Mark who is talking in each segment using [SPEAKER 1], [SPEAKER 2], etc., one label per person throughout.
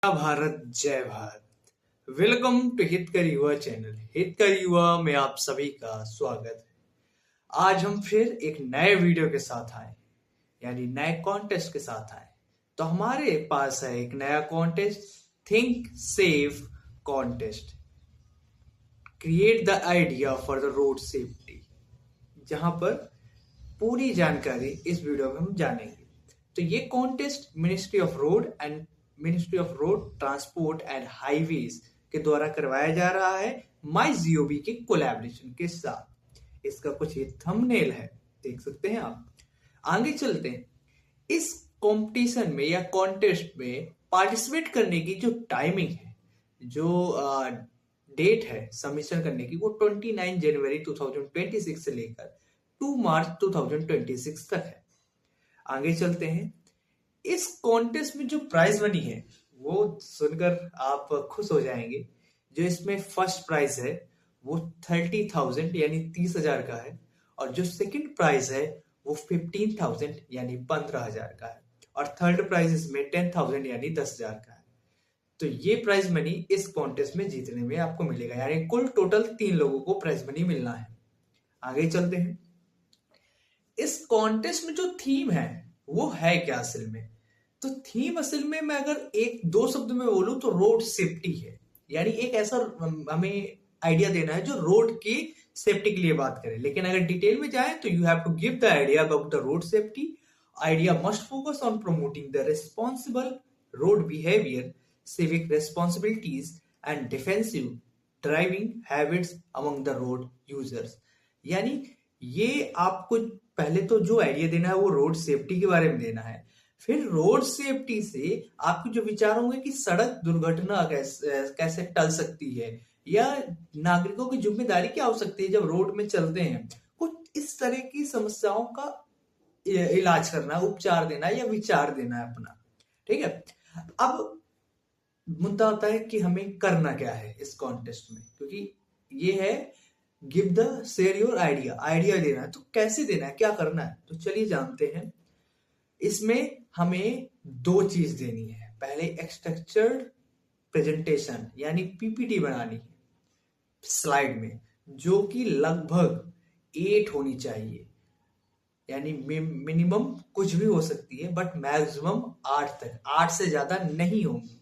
[SPEAKER 1] भारत जय Bharat. Welcome to हितकर युवा चैनल। हितकर युवा में आप सभी का स्वागत है। आज हम फिर एक नए वीडियो के साथ आए, यानी नए कॉन्टेस्ट के साथ आए। तो हमारे पास है एक नया contest, think safe contest, create the idea for the road safety, जहां पर पूरी जानकारी इस वीडियो में हम जानेंगे। तो ये contest ministry of road transport and highways के द्वारा करवाया जा रहा है, माई जीओवी के कोलैबोरेशन के साथ। इसका कुछ ये थंबनेल है, देख सकते हैं आप। आगे चलते हैं। इस कंपटीशन में या कॉन्टेस्ट में पार्टिसिपेट करने की जो टाइमिंग है, जो डेट है सबमिशन करने की, वो 29 जनवरी 2026 से लेकर 2 मार्च 2026 तक है। आगे चलते हैं। इस कॉन्टेस्ट में जो प्राइज मनी है वो सुनकर आप खुश हो जाएंगे। जो इसमें फर्स्ट प्राइज है वो 30,000 यानी 30,000 का है, और जो सेकंड प्राइज है वो 15,000 यानी 15,000 का है, और थर्ड प्राइज इसमें 10,000 यानी 10,000 का है। तो ये प्राइज मनी इस कॉन्टेस्ट में जीतने में आपको मिलेगा, यानी कुल टोटल 3 लोगों को प्राइज मनी मिलना है। आगे चलते हैं। इस कॉन्टेस्ट में जो थीम है वो है क्या असल में? तो थीम असल में मैं अगर एक दो शब्द में बोलूं तो रोड सेफ्टी है। यानी एक ऐसा हमें आइडिया देना है जो रोड की सेफ्टी के लिए बात करे। लेकिन अगर डिटेल में जाए तो you have to give the idea about the road safety. Idea must focus on promoting the responsible road behaviour, civic responsibilities and defensive driving habits among the road users। यानी ये आपको पहले तो जो आइडिया देना है वो रोड सेफ्टी के बारे में देना है। फिर रोड सेफ्टी से आपके जो विचार होंगे कि सड़क दुर्घटना कैसे टल सकती है, या नागरिकों की जिम्मेदारी क्या हो सकती है जब रोड में चलते हैं। कुछ इस तरह की समस्याओं का इलाज करना, उपचार देना या विचार देना है अपना। ठीक है। अब मुद्दा होता है कि हमें करना क्या है इस कॉन्टेस्ट में, क्योंकि ये है give the share your idea देना है। तो कैसे देना है, क्या करना है, तो चलिए जानते हैं। इसमें हमें दो चीज देनी है। पहले एक स्ट्रक्चर्ड प्रेजेंटेशन यानी पीपीटी बनानी है स्लाइड में, जो कि लगभग 8 होनी चाहिए। यानी मिनिमम कुछ भी हो सकती है, बट मैक्सिमम 8 तक, 8 से ज्यादा नहीं होंगी।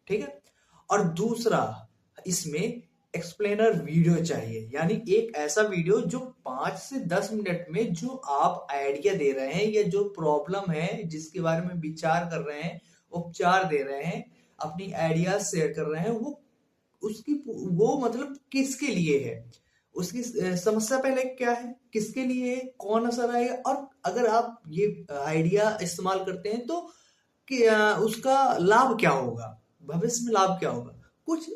[SPEAKER 1] ठीक है। और दूसरा, इसमें एक्सप्लेनर वीडियो चाहिए, यानी एक ऐसा वीडियो जो 5 से 10 मिनट में जो आप आइडिया दे रहे हैं या जो प्रॉब्लम है जिसके बारे में विचार कर रहे हैं, उपचार दे रहे हैं, अपनी आइडियाज शेयर कर रहे हैं, वो मतलब किसके लिए है, उसकी समस्या पहले क्या है, किसके लिए है, कौन असर आएगा, और अगर आप ये आइडिया इस्तेमाल करते हैं तो उसका लाभ क्या होगा, भविष्य में लाभ क्या होगा। कुछ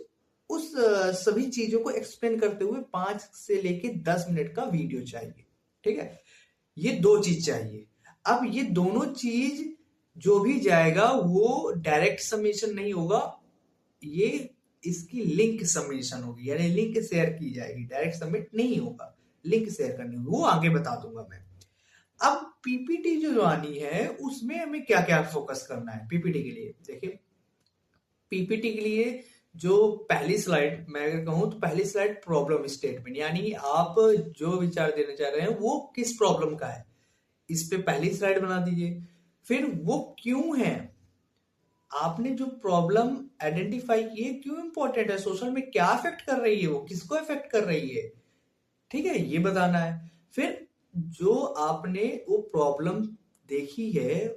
[SPEAKER 1] उस सभी चीजों को एक्सप्लेन करते हुए 5 से लेके 10 मिनट का वीडियो चाहिए। ठीक है। ये दो चीज चाहिए। अब ये दोनों चीज जो भी जाएगा वो डायरेक्ट सबमिशन नहीं होगा, ये इसकी लिंक सबमिशन होगी, यानी लिंक शेयर की जाएगी। डायरेक्ट सबमिट नहीं होगा, लिंक शेयर करनी होगी, वो आगे बता दूंगा मैं। अब पीपीटी जो आनी है उसमें हमें क्या क्या फोकस करना है पीपीटी के लिए। देखिए, पीपीटी के लिए जो पहली स्लाइड मैं अगर कहूं तो पहली स्लाइड प्रॉब्लम स्टेटमेंट, यानी आप जो विचार देना चाह रहे हैं वो किस प्रॉब्लम का है, इस पे पहली स्लाइड बना दीजिए। फिर वो क्यों है, आपने जो प्रॉब्लम आइडेंटिफाई की है क्यों इंपॉर्टेंट है, सोशल में क्या इफेक्ट कर रही है, वो किसको इफेक्ट कर रही है। ठीक है, ये बताना है। फिर जो आपने वो प्रॉब्लम देखी है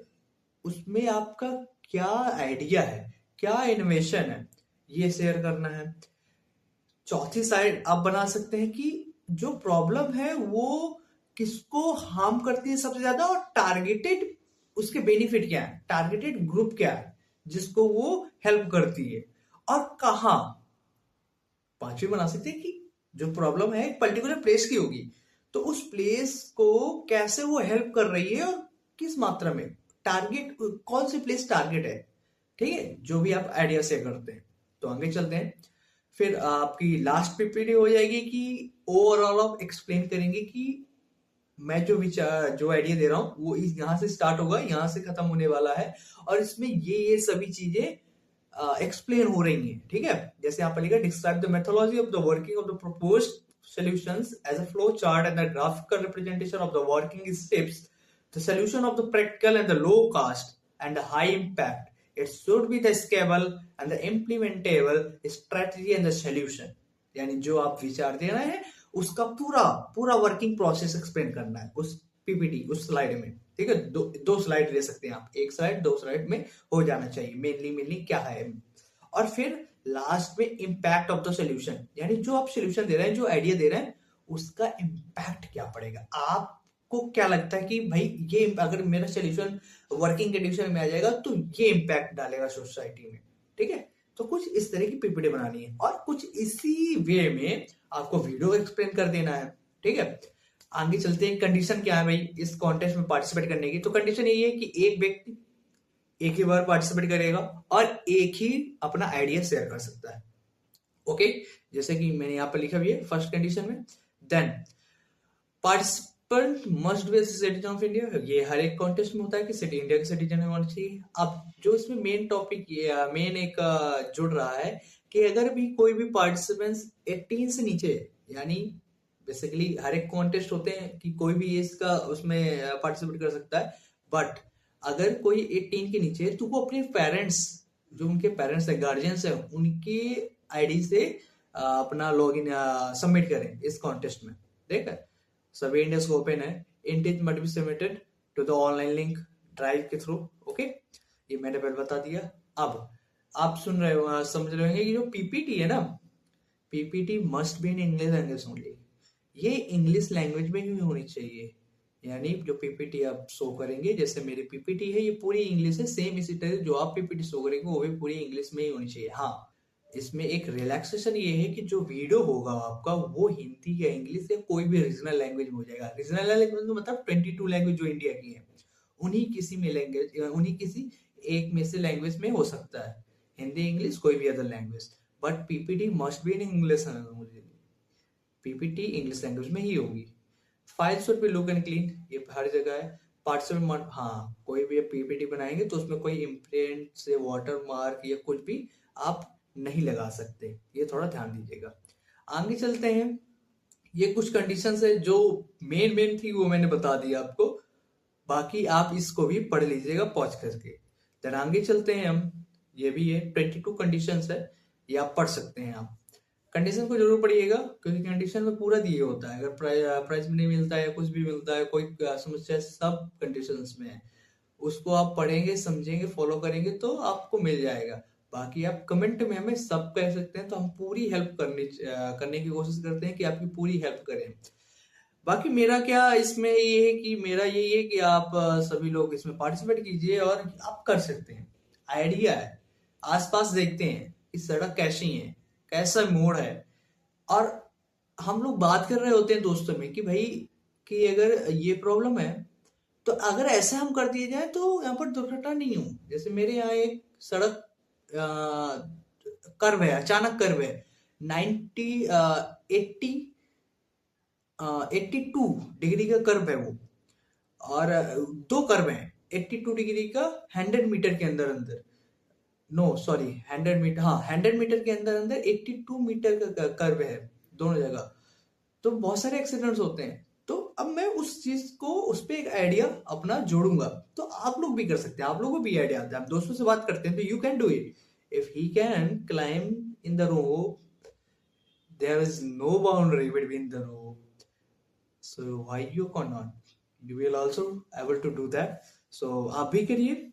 [SPEAKER 1] उसमें आपका क्या आइडिया है, क्या इनोवेशन है, ये शेयर करना है। चौथी साइड आप बना सकते हैं कि जो प्रॉब्लम है वो किसको हार्म करती है सबसे ज्यादा, और टारगेटेड उसके बेनिफिट क्या है, टारगेटेड ग्रुप क्या है जिसको वो हेल्प करती है, और कहां। पांचवी बना सकते हैं कि जो प्रॉब्लम है एक पर्टिकुलर प्लेस की होगी, तो उस प्लेस को कैसे वो हेल्प कर रही है और किस मात्रा में, टारगेट कौन सी प्लेस टारगेट है। ठीक है, जो भी आप आइडिया से करते हैं। तो आगे चलते हैं। फिर आपकी लास्ट पीपीटी हो जाएगी कि ओवरऑल आप एक्सप्लेन करेंगे कि मैं जो आइडिया दे रहा हूं वो यहाँ से स्टार्ट होगा, यहाँ से खत्म होने वाला है, और इसमें ये सभी चीजें एक्सप्लेन हो रही हैं, ठीक है। जैसे यहाँ पर लिखा describe the methodology of the working of the proposed solutions as a flow chart and the graphical representation of the working steps, the solution of the practical and the low cost and the high impact. It should be the scalable and the implementable strategy and the solution. यानी जो आप विचार दे रहे हैं उसका पूरा पूरा working process explain करना है उस पीपीटी, उस स्लाइड में, ठीक है। दो स्लाइड ले सकते हैं आप, एक स्लाइड दो स्लाइड में हो जाना चाहिए। मेनली क्या है, और फिर लास्ट में इम्पैक्ट ऑफ द सोल्यूशन, यानी जो आप सोल्यूशन दे रहे हैं, जो आइडिया दे रहे हैं, उसका इम्पैक्ट क्या पड़ेगा। आपको क्या लगता है कि भाई ये अगर मेरा सोल्यूशन वर्किंग कंडीशन में आ जाएगा तो ये इम्पैक्ट डालेगा सोसाइटी में, ठीक है। तो कुछ इस तरह की पीपीटी बनानी है और कुछ इसी वे में आपको वीडियो एक्सप्लेन कर देना है, ठीक है। आगे चलते हैं, कंडीशन क्या है भाई इस कॉन्टेस्ट में पार्टिसिपेट करने की। तो कंडीशन यही है कि एक व्यक्ति एक ही बार पार्टिसिपेट करेगा और एक ही अपना आइडिया शेयर कर सकता है, ओके। जैसे कि मैंने यहाँ पर लिखा भी है फर्स्ट कंडीशन में, then participant must be citizen of India. ये हर एक कॉन्टेस्ट में होता है कि सिटी इंडिया के सिटीजन होना चाहिए। अब जो इसमें मेन टॉपिक मेन एक जुड़ रहा है कि अगर भी कोई भी पार्टिसिपेंट्स 18 से नीचे, यानी बेसिकली हर एक कॉन्टेस्ट होते हैं कि कोई भी इसका उसमें पार्टिसिपेट कर सकता है, बट अगर कोई 18 के नीचे है तो वो अपने पेरेंट्स, जो उनके पेरेंट्स है, गार्जियंस है, उनके आईडी से अपना लॉगिन सबमिट करें इस कॉन्टेस्ट में, ठीक है। सभी इंडियंस को ओपन है, it must be submitted to the online link drive के थ्रू, ओके। ये मैंने पहले बता दिया। अब आप सुन रहे हो, समझ रहे होंगे कि जो पीपीटी है ना, PPT must be in English language only. ये इंग्लिश लैंग्वेज में ही होनी चाहिए, यानी जो पीपीटी आप शो करेंगे, जैसे मेरी पीपीटी है ये पूरी इंग्लिश है, सेम इसी तरह जो आप पीपीटी शो करेंगे वो भी पूरी इंग्लिश में ही होनी चाहिए। हाँ, इसमें एक रिलैक्सेशन ये है कि जो वीडियो होगा आपका वो हिंदी या इंग्लिश या कोई भी रीजनल लैंग्वेज में हो जाएगा। रीजनल लैंग्वेज मतलब 22 लैंग्वेज जो इंडिया की है, उन्हीं किसी में लैंग्वेज, उन्हीं किसी एक में से लैंग्वेज में हो सकता है, हिंदी इंग्लिश कोई भी other language, but PPT must be in English. PPT English language में ही होगी। File should be look and clean, ये हर जगह है। पार्टिसिपेंट, हाँ, कोई भी पीपीटी बनाएंगे तो उसमें कोई इम्प्रिंट से वाटर मार्क या कुछ भी आप नहीं लगा सकते, ये थोड़ा ध्यान दीजिएगा। आगे चलते हैं, ये कुछ कंडीशंस है जो मेन थी वो मैंने बता दिया आपको, बाकी आप इसको भी पढ़ लीजिएगा पॉज करके। देन आगे चलते हैं हम, ये भी है 22 कंडीशंस है, ये आप पढ़ सकते हैं। आप कंडीशन को जरूर पढ़िएगा क्योंकि कंडीशन में पूरा दिए होता है, अगर प्राइस नहीं मिलता है, कुछ भी मिलता है, कोई समस्या, सब कंडीशंस में है। उसको आप पढ़ेंगे, समझेंगे, फॉलो करेंगे तो आपको मिल जाएगा। बाकी आप कमेंट में हमें सब कह सकते हैं, तो हम पूरी हेल्प करने की कोशिश करते हैं कि आपकी पूरी हेल्प करें। बाकी मेरा क्या इसमें ये है कि मेरा यही है कि आप सभी लोग इसमें पार्टिसिपेट कीजिए और आप कर सकते हैं। आइडिया है, आसपास देखते हैं इस सड़क कैसी है, कैसा मोड़ है, और हम लोग बात कर रहे होते हैं दोस्तों में कि भाई कि अगर ये प्रॉब्लम है तो अगर ऐसे हम कर दिए जाए तो यहाँ पर दुर्घटना नहीं हो। जैसे मेरे यहाँ एक सड़क कर्व है, अचानक कर्व है, 82 डिग्री का कर्व है वो, और दो कर्व है 82 डिग्री का 100 मीटर के अंदर अंदर, नो सॉरी 100 मीटर, हाँ 100 मीटर के अंदर अंदर 82 मीटर का कर्व है दोनों जगह। तो बहुत सारे एक्सीडेंट्स होते हैं, तो अब मैं उस चीज को, उस पे एक आइडिया अपना जोड़ूंगा, तो आप लोग भी कर सकते हैं। आप लोगों को भी आइडिया आता है, आप दोस्तों से बात करते हैं तो you can do it. If he can climb in the rope, there is no boundary between the rope, so why you can not, you will also able to do that. So आप भी करिए।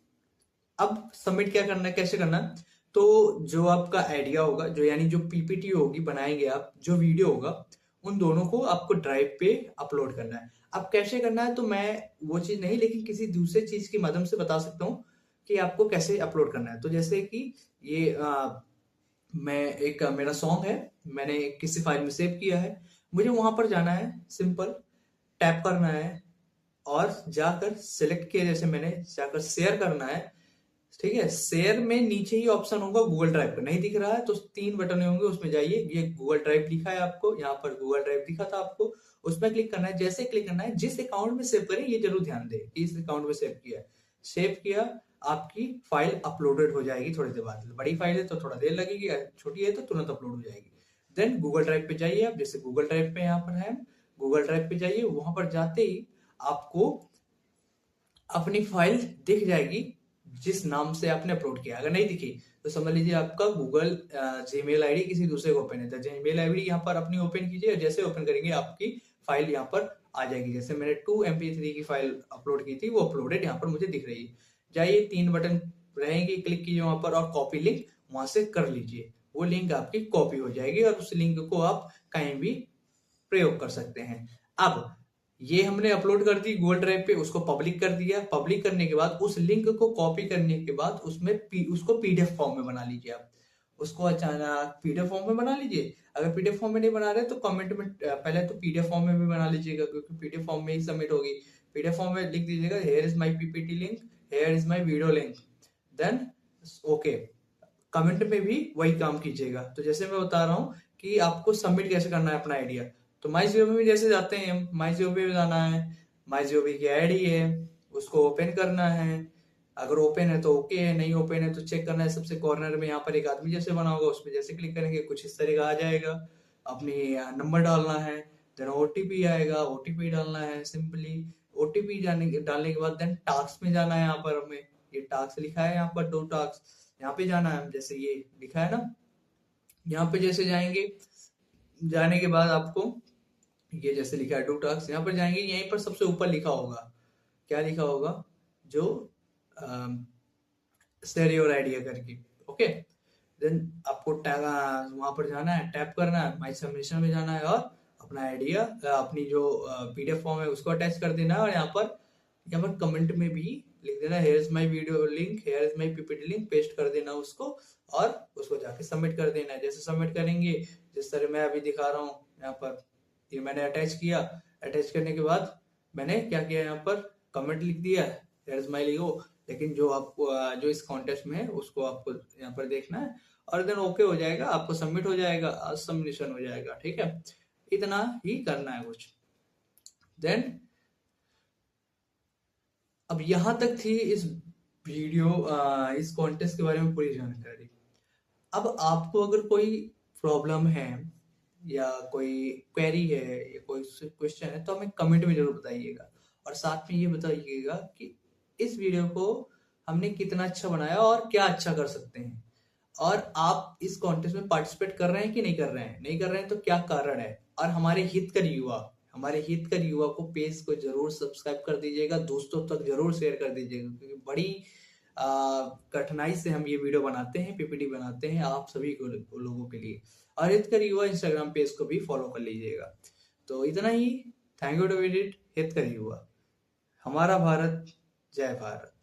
[SPEAKER 1] अब submit क्या करना है, कैसे करना है, तो जो आपका आइडिया होगा, जो यानी जो पीपीटी होगी बनाएंगे आप, जो वीडियो होगा, उन दोनों को आपको ड्राइव पे अपलोड करना है। अब कैसे करना है तो मैं वो चीज नहीं, लेकिन किसी दूसरे चीज के माध्यम से बता सकता हूँ कि आपको कैसे अपलोड करना है। तो जैसे कि ये मैं एक मेरा सॉन्ग है, मैंने किसी फाइल में सेव किया है, मुझे वहां पर जाना है, सिंपल टैप करना है और जाकर सिलेक्ट किया, जैसे मैंने जाकर शेयर करना है, ठीक है। शेयर में नीचे ही ऑप्शन होगा गूगल ड्राइव का, नहीं दिख रहा है तो 3 बटन होंगे, उसमें जाइए, ये गूगल ड्राइव लिखा है आपको, यहाँ पर गूगल ड्राइव दिखा था आपको, उसमें क्लिक करना है। जैसे क्लिक करना है, जिस अकाउंट में सेव करें ये जरूर ध्यान दें कि इस अकाउंट में सेव किया, सेव किया, आपकी फाइल अपलोडेड हो जाएगी थोड़ी देर बाद। बड़ी फाइल है तो थोड़ा देर लगेगी, छोटी है तो तुरंत अपलोड हो जाएगी। देन गूगल ड्राइव पे जाइए आप, जैसे गूगल ड्राइव पे यहाँ पर है, गूगल ड्राइव पे जाइए, वहां पर जाते ही आपको अपनी फाइल दिख जाएगी जिस नाम से आपने अपलोड किया। अगर नहीं दिखी तो समझ लीजिए आपका गूगल जीमेल आईडी किसी दूसरे को ओपन है, तो जीमेल आईडी यहाँ पर अपनी ओपन कीजिए, जैसे ओपन करेंगे आपकी फाइल यहाँ पर आ जाएगी। जैसे मैंने 2 MP3 की फाइल अपलोड की थी, वो अपलोडेड यहाँ पर मुझे दिख रही है। जाइए 3 बटन रहेंगे, क्लिक कीजिए वहां पर और कॉपी लिंक वहां से कर लीजिए। वो लिंक आपकी कॉपी हो जाएगी और उस लिंक को आप कहीं भी प्रयोग कर सकते हैं। अब ये हमने अपलोड कर दी गूगल ड्राइव पे, उसको पब्लिक कर दिया। पब्लिक करने के बाद उस लिंक को कॉपी करने के बाद उसको पीडीएफ फॉर्म में बना लीजिए आप। उसको अचानक पीडीएफ फॉर्म में बना लीजिए। अगर पीडीएफ फॉर्म में नहीं बना रहे तो कमेंट में पहले तो पीडीएफ फॉर्म में भी बना लीजिएगा, क्योंकि पीडीएफ फॉर्म में ही सबमिट होगी। पीडीएफ फॉर्म में लिख दीजिएगा here is my PPT link, here is my video link, then okay. Comment में भी वही काम कीजिएगा। तो जैसे मैं बता रहा हूँ कि आपको सबमिट कैसे करना है अपना आइडिया। तो माई जियो में जैसे जाते हैं हम, माई जियो पे जाना है, माई जियो की आईडी है, उसको ओपन करना है। अगर ओपन है तो ओके है, नहीं ओपन है तो चेक करना है। सबसे कॉर्नर में यहाँ पर एक आदमी जैसे बना होगा, उस पर जैसे क्लिक करेंगे कुछ इस तरह का आ जाएगा। अपनी नंबर डालना है, देन ओटीपी आएगा, ओटीपी डालना है सिंपली। ओटीपी डालने के बाद देन टास्क में जाना है। यहाँ पर हमें ये टास्क लिखा है, यहाँ पर 2 टास्क, यहाँ पे जाना है। जैसे ये लिखा है ना, यहाँ पे जैसे जाएंगे, जाने के बाद आपको ये जैसे लिखा है 2 टास्क, यहाँ पर जाएंगे, यहीं पर सबसे ऊपर लिखा होगा, क्या लिखा होगा, जो शेयर योर आइडिया करके, ओके। देन आपको वहां पर जाना है, टैप करना है, माई सबमिशन में जाना है और अपना आइडिया, अपनी जो पीडीएफ फॉर्म है उसको अटैच कर देना है। और यहाँ पर कमेंट में भी लिख देना hair is my video link, here is my PPT link, paste कर देना उसको और उसको जाके सबमिट कर देना है। जैसे सबमिट करेंगे, जिस तरह मैं अभी दिखा रहा हूँ यहाँ पर, ये मैंने अटैच किया। अटैच करने के बाद मैंने क्या किया, यहाँ पर कमेंट लिख दिया हेयर इज माई लिगो, लेकिन जो आपको जो इस कॉन्टेस्ट में है उसको आपको यहाँ पर देखना है और देन ओके हो जाएगा, आपको सबमिट हो जाएगा, सबमिशन हो जाएगा। ठीक है, इतना ही करना है कुछ। देन अब यहां तक थी इस इस कॉन्टेस्ट के बारे में पूरी जानकारी। अब आपको अगर कोई प्रॉब्लम है या कोई क्वेरी है या कोई क्वेश्चन है तो हमें कमेंट में जरूर बताइएगा। और साथ में ये बताइएगा कि इस वीडियो को हमने कितना अच्छा बनाया और क्या अच्छा कर सकते हैं। और आप इस कॉन्टेस्ट में पार्टिसिपेट कर रहे हैं कि नहीं कर रहे हैं, नहीं कर रहे हैं तो क्या कारण है। और हमारे हितकर युवा को पेज को जरूर सब्सक्राइब कर दीजिएगा, दोस्तों तक जरूर शेयर कर दीजिएगा, क्योंकि बड़ी कठिनाई से हम ये वीडियो बनाते हैं, पीपीटी बनाते हैं आप सभी लोगों के लिए। और हितकर युवा इंस्टाग्राम पेज को भी फॉलो कर लीजिएगा। तो इतना ही। थैंक यू टू विजिट हितकर युवा। हमारा भारत, जय भारत।